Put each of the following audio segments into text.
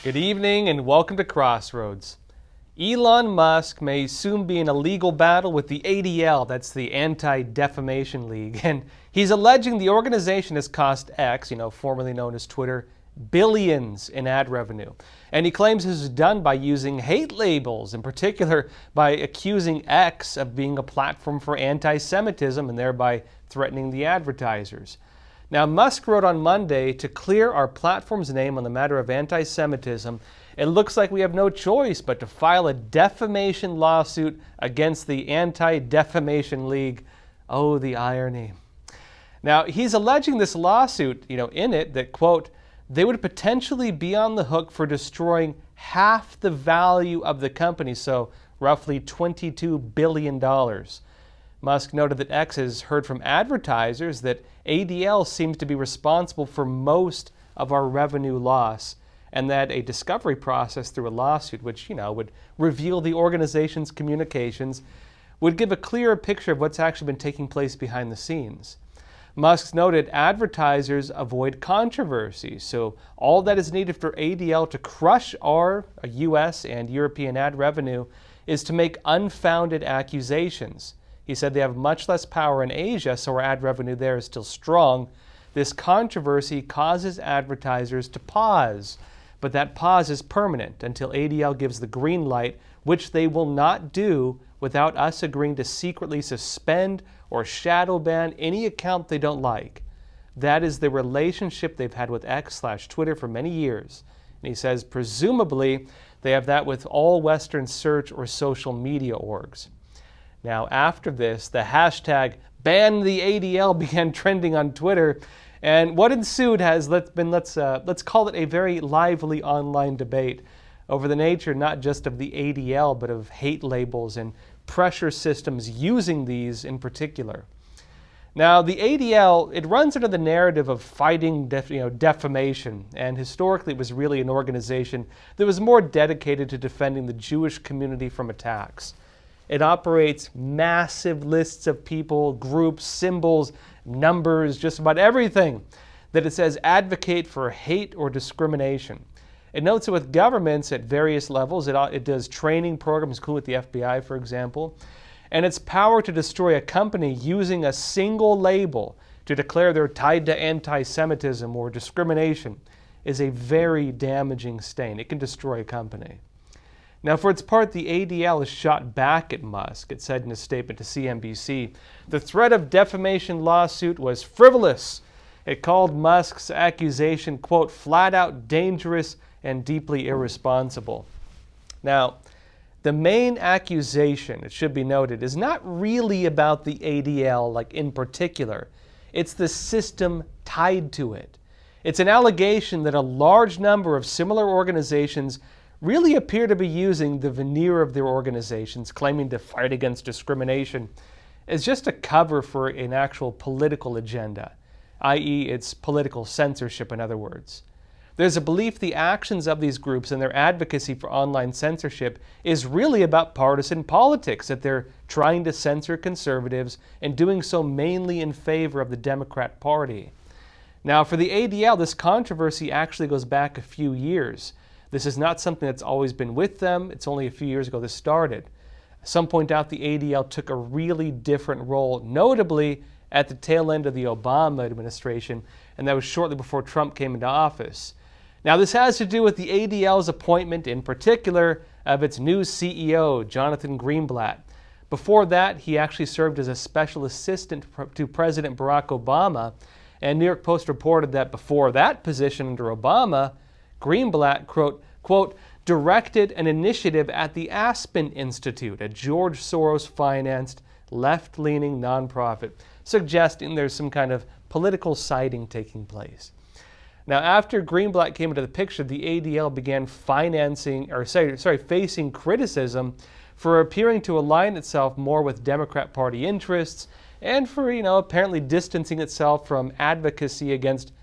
Good evening and welcome to Crossroads. Elon Musk may soon be in a legal battle with the ADL, that's the Anti-Defamation League, and he's alleging the organization has cost X, formerly known as Twitter, billions in ad revenue. And he claims this is done by using hate labels, in particular by accusing X of being a platform for anti-Semitism and thereby threatening the advertisers. Now, Musk wrote on Monday, to clear our platform's name on the matter of anti-Semitism, it looks like we have no choice but to file a defamation lawsuit against the Anti-Defamation League. Oh, the irony. Now, he's alleging this lawsuit, in it, that, quote, they would potentially be on the hook for destroying half the value of the company, so roughly $22 billion. Musk noted that X has heard from advertisers that ADL seems to be responsible for most of our revenue loss, and that a discovery process through a lawsuit, which, would reveal the organization's communications, would give a clearer picture of what's actually been taking place behind the scenes. Musk noted advertisers avoid controversy, so all that is needed for ADL to crush our U.S. and European ad revenue is to make unfounded accusations. He said they have much less power in Asia, so our ad revenue there is still strong. This controversy causes advertisers to pause, but that pause is permanent until ADL gives the green light, which they will not do without us agreeing to secretly suspend or shadow ban any account they don't like. That is the relationship they've had with X/Twitter for many years. And he says, presumably, they have that with all Western search or social media orgs. Now, after this, the hashtag #BanTheADL began trending on Twitter, and what ensued has let's call it a very lively online debate over the nature not just of the ADL, but of hate labels and pressure systems using these in particular. Now, the ADL, it runs under the narrative of fighting defamation, and historically it was really an organization that was more dedicated to defending the Jewish community from attacks. It operates massive lists of people, groups, symbols, numbers, just about everything that it says advocate for hate or discrimination. It notes that with governments at various levels, it does training programs, including with the FBI, for example, and its power to destroy a company using a single label to declare they're tied to anti-Semitism or discrimination is a very damaging stain. It can destroy a company. Now, for its part, the ADL has shot back at Musk. It said in a statement to CNBC, the threat of defamation lawsuit was frivolous. It called Musk's accusation, quote, flat out dangerous and deeply irresponsible. Now, the main accusation, it should be noted, is not really about the ADL, in particular. It's the system tied to it. It's an allegation that a large number of similar organizations really appear to be using the veneer of their organizations, claiming to fight against discrimination, as just a cover for an actual political agenda, i.e. it's political censorship, in other words. There's a belief the actions of these groups and their advocacy for online censorship is really about partisan politics, that they're trying to censor conservatives and doing so mainly in favor of the Democrat Party. Now, for the ADL, this controversy actually goes back a few years. This is not something that's always been with them. It's only a few years ago this started. Some point out the ADL took a really different role, notably at the tail end of the Obama administration, and that was shortly before Trump came into office. Now, this has to do with the ADL's appointment, in particular, of its new CEO, Jonathan Greenblatt. Before that, he actually served as a special assistant to President Barack Obama, and New York Post reported that before that position under Obama, Greenblatt, quote, directed an initiative at the Aspen Institute, a George Soros-financed, left-leaning nonprofit, suggesting there's some kind of political siding taking place. Now, after Greenblatt came into the picture, the ADL began facing criticism for appearing to align itself more with Democrat Party interests and for, apparently distancing itself from advocacy against,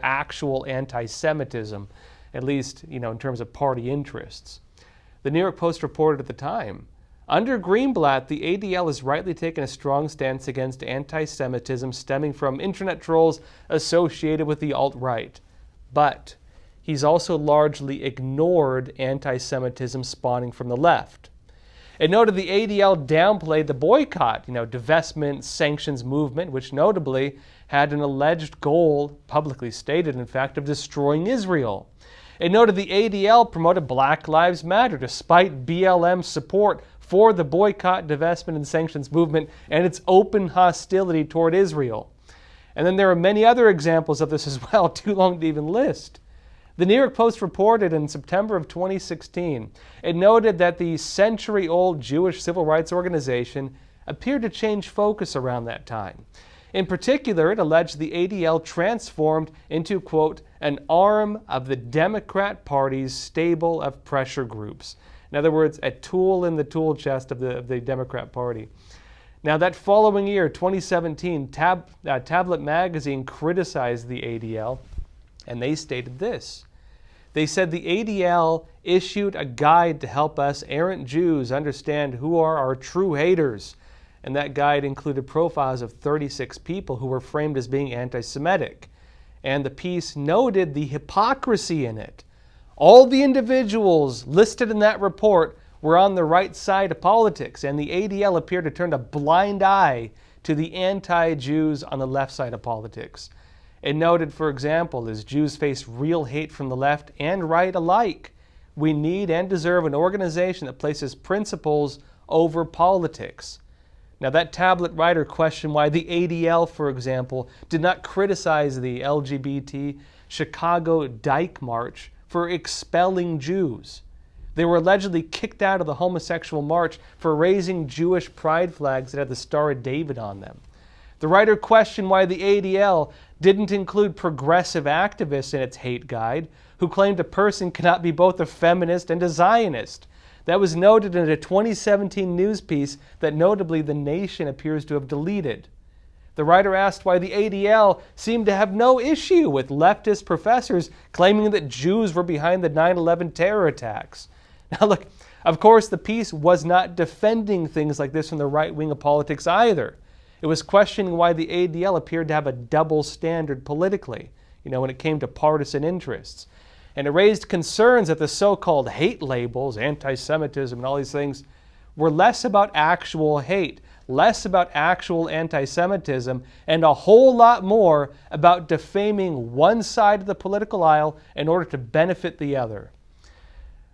actual anti-Semitism, at least, in terms of party interests. The New York Post reported at the time, under Greenblatt, the ADL has rightly taken a strong stance against anti-Semitism stemming from internet trolls associated with the alt-right. But he's also largely ignored anti-Semitism spawning from the left. It noted the ADL downplayed the boycott, divestment sanctions movement, which notably had an alleged goal, publicly stated in fact, of destroying Israel. It noted the ADL promoted Black Lives Matter despite BLM's support for the boycott, divestment, and sanctions movement and its open hostility toward Israel. And then there are many other examples of this as well, too long to even list. The New York Post reported in September of 2016, it noted that the century-old Jewish civil rights organization appeared to change focus around that time. In particular, it alleged the ADL transformed into, quote, an arm of the Democrat Party's stable of pressure groups. In other words, a tool in the tool chest of the Democrat Party. Now, that following year, 2017, Tablet Magazine criticized the ADL, and they stated this. They said the ADL issued a guide to help us errant Jews understand who are our true haters. And that guide included profiles of 36 people who were framed as being anti-Semitic. And the piece noted the hypocrisy in it. All the individuals listed in that report were on the right side of politics, and the ADL appeared to turn a blind eye to the anti-Jews on the left side of politics. It noted, for example, as Jews face real hate from the left and right alike, we need and deserve an organization that places principles over politics. Now, that tablet writer questioned why the ADL, for example, did not criticize the LGBT Chicago Dyke March for expelling Jews. They were allegedly kicked out of the homosexual march for raising Jewish pride flags that had the Star of David on them. The writer questioned why the ADL didn't include progressive activists in its hate guide who claimed a person cannot be both a feminist and a Zionist. That was noted in a 2017 news piece that notably The Nation appears to have deleted. The writer asked why the ADL seemed to have no issue with leftist professors claiming that Jews were behind the 9/11 terror attacks. Now look, of course the piece was not defending things like this from the right wing of politics either. It was questioning why the ADL appeared to have a double standard politically, when it came to partisan interests. And it raised concerns that the so-called hate labels, anti-Semitism and all these things, were less about actual hate, less about actual anti-Semitism, and a whole lot more about defaming one side of the political aisle in order to benefit the other.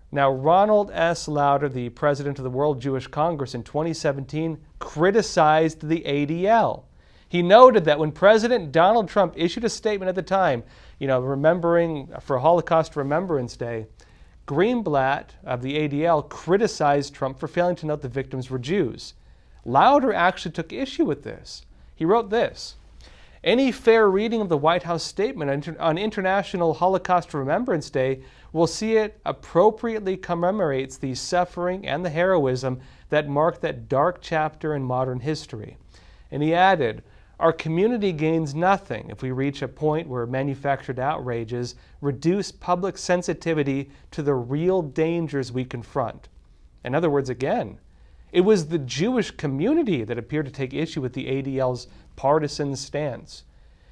Now, Ronald S. Lauder, the president of the World Jewish Congress in 2017, criticized the ADL. He noted that when President Donald Trump issued a statement at the time, remembering for Holocaust Remembrance Day, Greenblatt of the ADL criticized Trump for failing to note the victims were Jews. Lauder actually took issue with this. He wrote this: any fair reading of the White House statement on International Holocaust Remembrance Day will see it appropriately commemorates the suffering and the heroism that marked that dark chapter in modern history. And he added, our community gains nothing if we reach a point where manufactured outrages reduce public sensitivity to the real dangers we confront. In other words, again, it was the Jewish community that appeared to take issue with the ADL's partisan stance.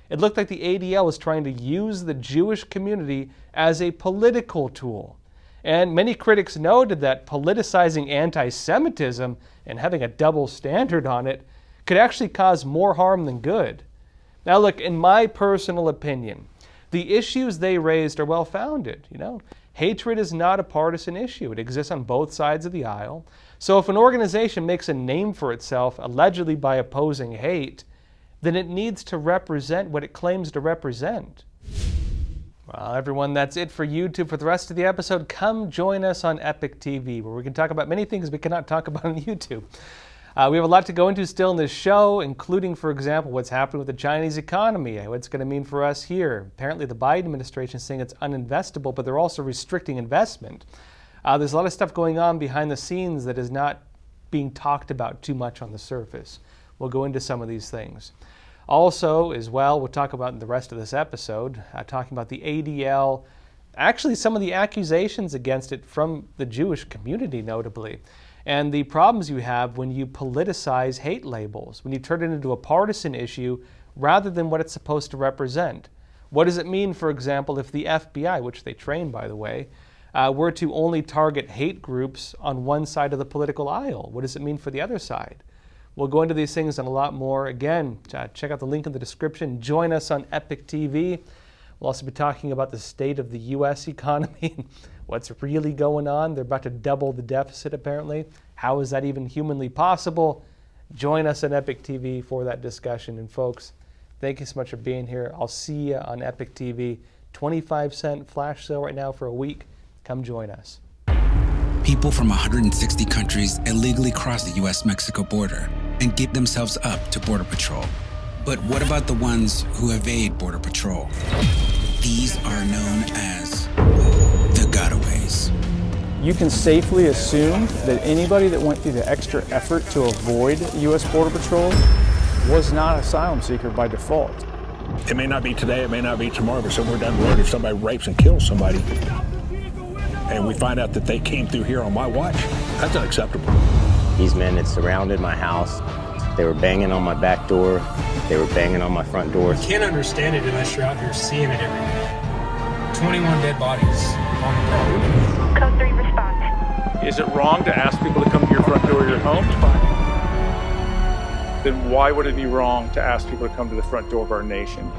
It looked like the ADL was trying to use the Jewish community as a political tool. And many critics noted that politicizing anti-Semitism and having a double standard on it could actually cause more harm than good. Now look, in my personal opinion, the issues they raised are well-founded. Hatred is not a partisan issue. It exists on both sides of the aisle. So if an organization makes a name for itself allegedly by opposing hate, then it needs to represent what it claims to represent. Well, everyone, that's it for YouTube. For the rest of the episode, come join us on Epoch TV, where we can talk about many things we cannot talk about on YouTube. We have a lot to go into still in this show, including, for example, what's happening with the Chinese economy, what it's going to mean for us here. Apparently, the Biden administration is saying it's uninvestable, but they're also restricting investment. There's a lot of stuff going on behind the scenes that is not being talked about too much on the surface. We'll go into some of these things. Also, as well, we'll talk about in the rest of this episode, talking about the ADL, actually some of the accusations against it from the Jewish community, notably, and the problems you have when you politicize hate labels, when you turn it into a partisan issue rather than what it's supposed to represent. What does it mean, for example, if the FBI, which they train, by the way, were to only target hate groups on one side of the political aisle? What does it mean for the other side? We'll go into these things and a lot more. Again, check out the link in the description. Join us on Epoch TV. We'll also be talking about the state of the U.S. economy and what's really going on. They're about to double the deficit, apparently. How is that even humanly possible? Join us on Epoch TV for that discussion. And folks, thank you so much for being here. I'll see you on Epoch TV. 25-cent flash sale right now for a week. Come join us. People from 160 countries illegally cross the U.S.-Mexico border and give themselves up to Border Patrol. But what about the ones who evade Border Patrol? These are known as the gotaways. You can safely assume that anybody that went through the extra effort to avoid U.S. Border Patrol was not an asylum seeker by default. It may not be today, it may not be tomorrow, but somewhere down the road, if somebody rapes and kills somebody, and we find out that they came through here on my watch, that's unacceptable. These men had surrounded my house. They were banging on my back door. They were banging on my front door. You can't understand it unless you're out here seeing it every day. 21 dead bodies on the property. Code 3 response. Is it wrong to ask people to come to your front door of your home? Then why would it be wrong to ask people to come to the front door of our nation?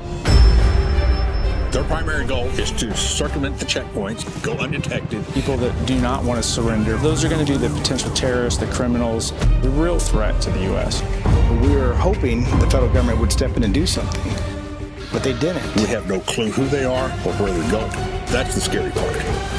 Their primary goal is to circumvent the checkpoints, go undetected. People that do not want to surrender, those are going to be the potential terrorists, the criminals, the real threat to the U.S. We were hoping the federal government would step in and do something, but they didn't. We have no clue who they are or where they're going. That's the scary part.